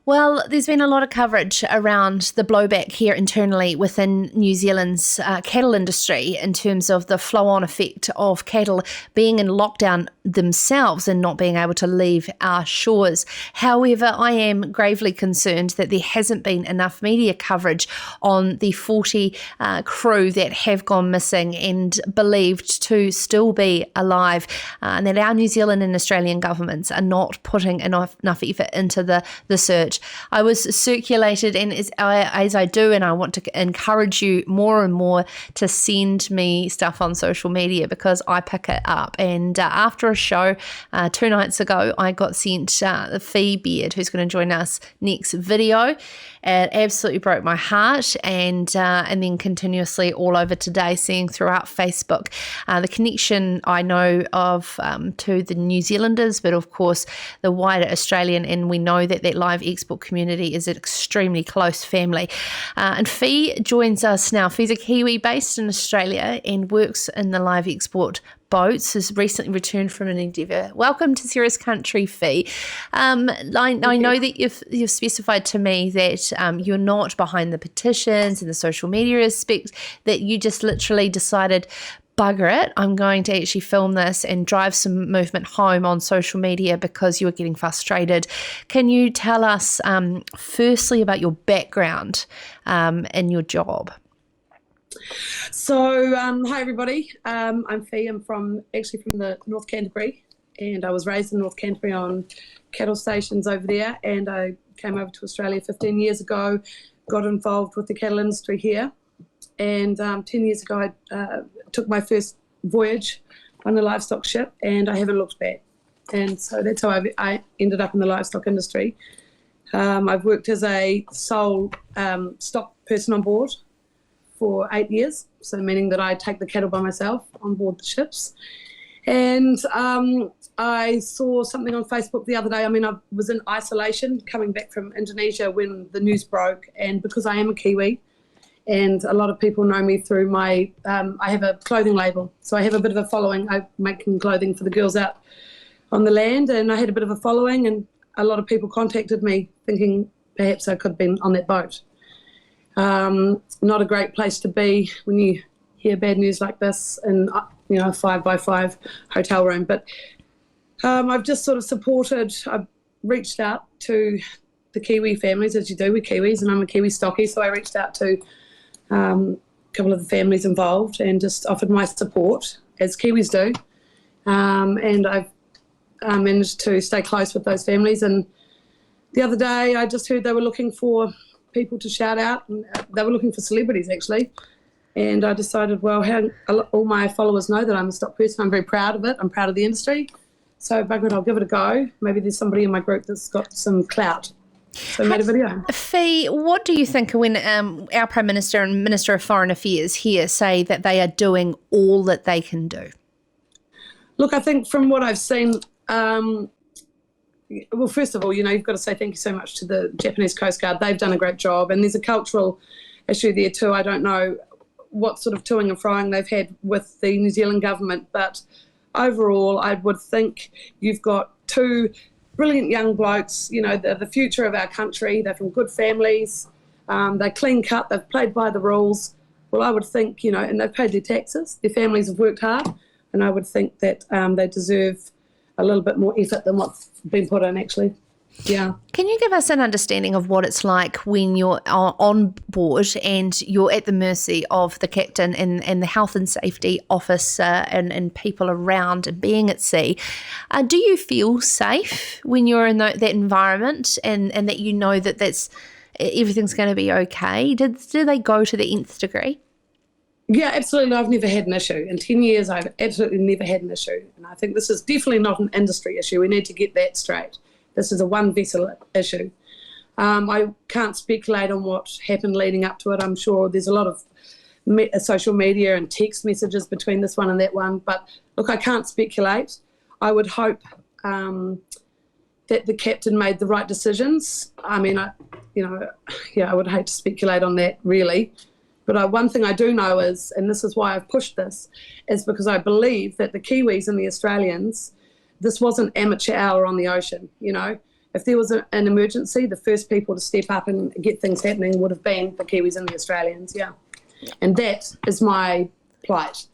Well, there's been a lot of coverage around the blowback here internally within New Zealand's cattle industry in terms of the flow-on effect of cattle being in lockdown themselves and not being able to leave our shores. However, I am gravely concerned that there hasn't been enough media coverage on the 40 crew that have gone missing and believed to still be alive, and that our New Zealand and Australian governments are not putting enough effort into the search. I was circulated, and as I do, and I want to encourage you more and more to send me stuff on social media because I pick it up. And after a show 2 nights ago, I got sent the Fi Baird, who's going to join us next video. It absolutely broke my heart, and then continuously all over today, seeing throughout Facebook the connection I know of to the New Zealanders, but of course the wider Australian, and we know that live export community is an extremely close family. And Fi joins us now. Fi's a Kiwi based in Australia and works in the live export boats, has recently returned from an endeavour. Welcome to Serious Country, Fi. I know that you've specified to me that you're not behind the petitions and the social media aspect, that you just literally decided, bugger it, I'm going to actually film this and drive some movement home on social media because you were getting frustrated. Can you tell us firstly about your background and your job? So, hi everybody. I'm Fi. I'm from the North Canterbury, and I was raised in North Canterbury on cattle stations over there, and I came over to Australia 15 years ago, got involved with the cattle industry here, and 10 years ago I took my first voyage on a livestock ship, and I haven't looked back. And so that's how I ended up in the livestock industry. I've worked as a sole stock person on board for 8 years, so meaning that I take the cattle by myself on board the ships. And I saw something on Facebook the other day. I mean, I was in isolation coming back from Indonesia when the news broke, and because I am a Kiwi, and a lot of people know me through my, I have a clothing label, so I have a bit of a following. I'm making clothing for the girls out on the land, and I had a bit of a following, and a lot of people contacted me thinking perhaps I could have been on that boat. Not a great place to be when you hear bad news like this in, a 5x5 hotel room. But I've just sort of I've reached out to the Kiwi families, as you do with Kiwis, and I'm a Kiwi stockie, so I reached out to a couple of the families involved and just offered my support, as Kiwis do. And I've managed to stay close with those families. And the other day I just heard they were looking for people to shout out, and they were looking for celebrities actually, and I decided, well, all my followers know that I'm a stock person. I'm very proud of it. I'm proud of the industry, so bugger it, I'll give it a go. Maybe there's somebody in my group that's got some clout, so I made a video. Fi, what do you think when our Prime Minister and Minister of Foreign Affairs here say that they are doing all that they can do? Look, I think from what I've seen, well, first of all, you've got to say thank you so much to the Japanese Coast Guard. They've done a great job, and there's a cultural issue there too. I don't know what sort of toing and frying they've had with the New Zealand government, but overall I would think you've got 2 brilliant young blokes, they're the future of our country. They're from good families, they're clean cut, they've played by the rules. Well, I would think, and they've paid their taxes, their families have worked hard, and I would think that they deserve a little bit more effort than what's been put in, actually. Yeah. Can you give us an understanding of what it's like when you're on board and you're at the mercy of the captain and the health and safety officer and people around and being at sea? Do you feel safe when you're in that environment and that you know that everything's going to be okay? Do they go to the nth degree? Yeah, absolutely. I've never had an issue. In 10 years, I've absolutely never had an issue. And I think this is definitely not an industry issue. We need to get that straight. This is a one-vessel issue. I can't speculate on what happened leading up to it. I'm sure there's a lot of social media and text messages between this one and that one. But, look, I can't speculate. I would hope that the captain made the right decisions. I mean, I would hate to speculate on that, really. But one thing I do know is, and this is why I've pushed this, is because I believe that the Kiwis and the Australians, this wasn't amateur hour on the ocean, It if there was an emergency, the first people to step up and get things happening would have been the Kiwis and the Australians, yeah. And that is my plight.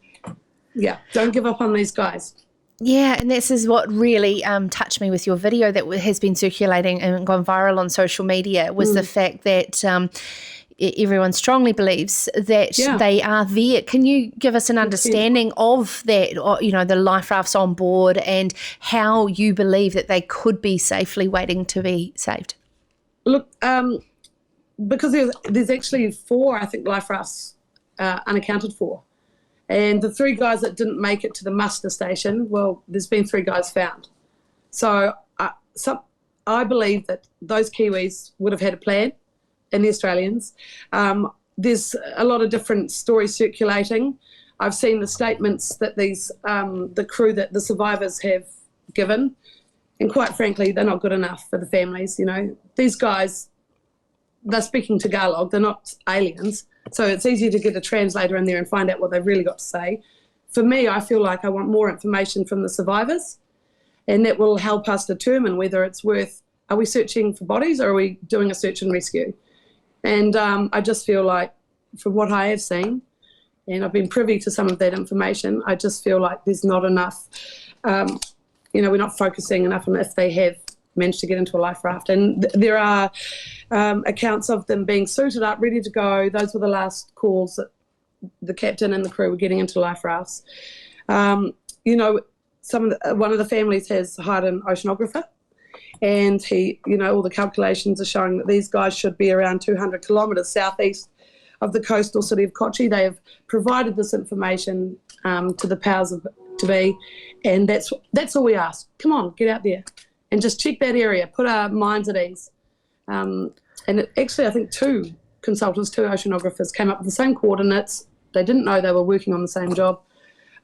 Yeah, don't give up on these guys. Yeah, and this is what really touched me with your video that has been circulating and gone viral on social media, was the fact that everyone strongly believes that they are there. Can you give us an understanding of that, or, you know, the life rafts on board, and how you believe that they could be safely waiting to be saved? Look, because there's actually 4, I think, life rafts unaccounted for. And the 3 guys that didn't make it to the muster station, well, there's been 3 guys found. So I believe that those Kiwis would have had a plan, and the Australians. There's a lot of different stories circulating. I've seen the statements that the crew, that the survivors have given, and quite frankly, they're not good enough for the families. You know, these guys, they're speaking Tagalog, they're not aliens. So it's easy to get a translator in there and find out what they've really got to say. For me, I feel like I want more information from the survivors, and that will help us determine whether it's worth, are we searching for bodies, or are we doing a search and rescue? And I just feel like, from what I have seen, and I've been privy to some of that information, I just feel like there's not enough, we're not focusing enough on if they have managed to get into a life raft. And there are accounts of them being suited up, ready to go. Those were the last calls that the captain and the crew were getting into life rafts. One of the families has hired an oceanographer, and he, all the calculations are showing that these guys should be around 200 kilometres southeast of the coastal city of Kochi. They have provided this information to the powers to be, and that's all we ask. Come on, get out there and just check that area, put our minds at ease. Actually, I think 2 consultants, 2 oceanographers came up with the same coordinates. They didn't know they were working on the same job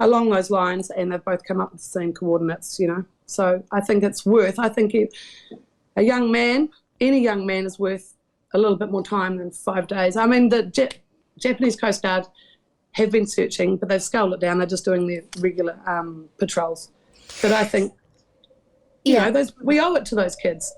along those lines, and they've both come up with the same coordinates, So I think it's worth, a young man, any young man is worth a little bit more time than 5 days. I mean, the Japanese Coast Guard have been searching, but they've scaled it down. They're just doing their regular patrols. But I think, we owe it to those kids.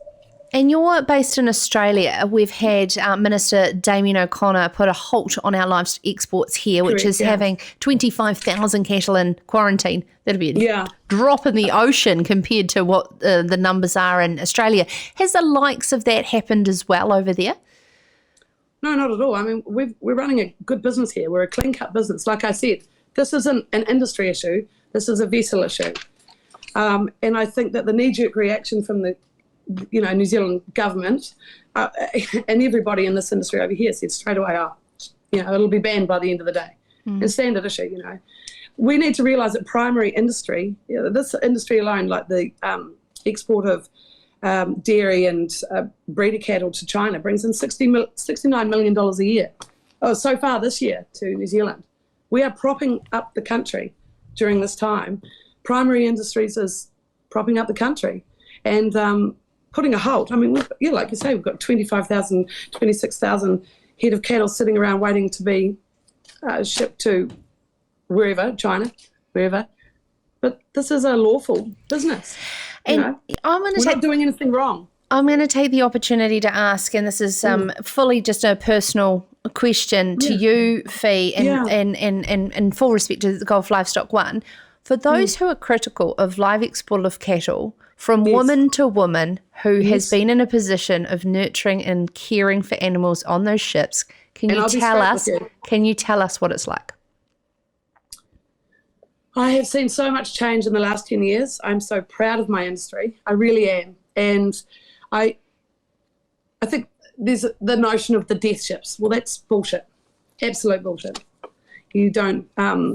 And you're based in Australia. We've had Minister Damien O'Connor put a halt on our livestock exports here, which is having 25,000 cattle in quarantine. That'd be a drop in the ocean compared to what the numbers are in Australia. Has the likes of that happened as well over there? No, not at all. I mean, we're running a good business here. We're a clean-cut business. Like I said, this isn't an industry issue. This is a vessel issue. And I think that the knee-jerk reaction from the New Zealand government and everybody in this industry over here said straight away, it'll be banned by the end of the day. And standard issue, We need to realise that primary industry, this industry alone, like the export of dairy and breeder cattle to China, brings in $69 million a year. Oh, so far this year to New Zealand. We are propping up the country during this time. Primary industries is propping up the country. And putting a halt. I mean, like you say, we've got 25,000, 26,000 head of cattle sitting around waiting to be shipped to wherever, China, wherever. But this is a lawful business. And we're not doing anything wrong. I'm going to take the opportunity to ask, and this is fully just a personal question to you, Fi, and in full respect to the Gulf Livestock One. For those who are critical of live export of cattle from woman to woman who has been in a position of nurturing and caring for animals on those ships, can you tell us what it's like? I have seen so much change in the last 10 years. I'm so proud of my industry. I really am. And I think there's the notion of the death ships. Well, that's bullshit. Absolute bullshit. You don't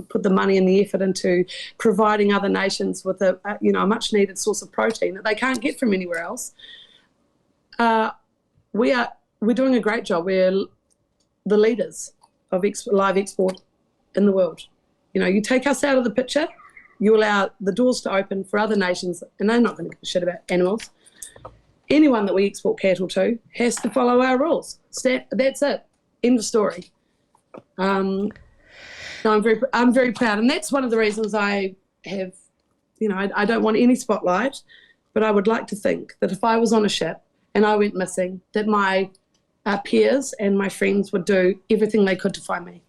put the money and the effort into providing other nations with a much needed source of protein that they can't get from anywhere else. We're doing a great job. We're the leaders of live export in the world. You take us out of the picture, you allow the doors to open for other nations, and they're not going to give a shit about animals. Anyone that we export cattle to has to follow our rules. That's it. End of story. No, I'm very proud, and that's one of the reasons I have, I don't want any spotlight. But I would like to think that if I was on a ship and I went missing, that my peers and my friends would do everything they could to find me.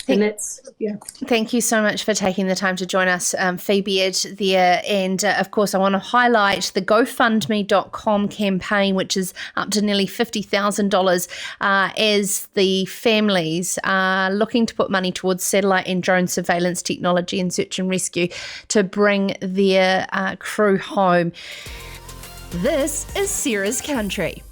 And that's, yeah. Thank you so much for taking the time to join us, Fi Baird there. And of course, I want to highlight the GoFundMe.com campaign, which is up to nearly $50,000 as the families are looking to put money towards satellite and drone surveillance technology and search and rescue to bring their crew home. This is Sarah's Country.